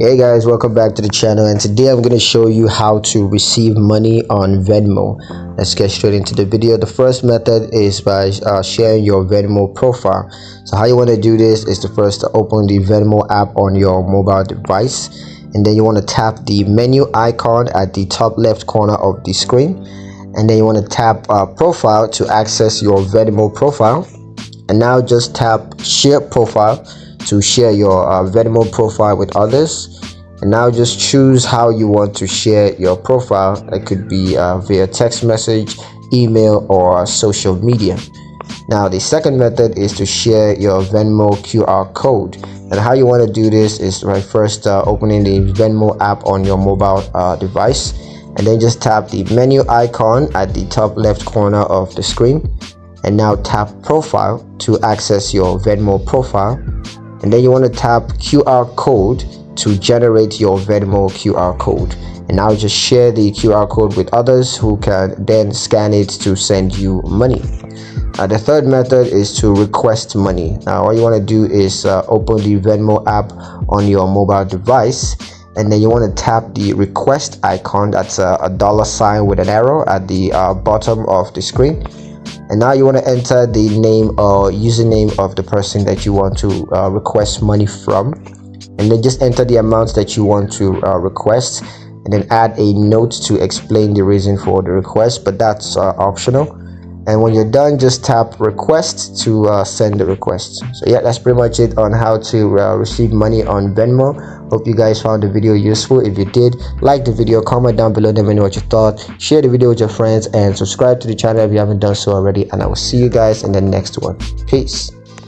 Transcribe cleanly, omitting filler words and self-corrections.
Hey guys, welcome back to the channel, and today I'm going to show you how to receive money on Venmo. Let's get straight into the video. The first method is by sharing your Venmo profile. So how you want to do this is to first open the Venmo app on your mobile device, and then you want to tap the menu icon at the top left corner of the screen, and then you want to tap profile to access your Venmo profile, and now just tap share profile to share your Venmo profile with others. And now just choose how you want to share your profile. It could be via text message, email, or social media. Now the second method is to share your Venmo QR code, and how you want to do this is by first opening the Venmo app on your mobile device, and then just tap the menu icon at the top left corner of the screen, and now tap profile to access your Venmo profile, and then you want to tap QR code to generate your Venmo QR code, and now just share the QR code with others who can then scan it to send you money. The third method is to request money. Now all you want to do is open the Venmo app on your mobile device, and then you want to tap the request icon. That's a dollar sign with an arrow at the bottom of the screen. And now you want to enter the name or username of the person that you want to request money from, and then just enter the amounts that you want to request, and then add a note to explain the reason for the request, but that's optional. And when you're done, just tap request to send the request. So yeah, that's pretty much it on how to receive money on Venmo. Hope you guys found the video useful. If you did, like the video, comment down below, let me know what you thought, share the video with your friends, and subscribe to the channel if you haven't done so already. And I will see you guys in the next one. Peace.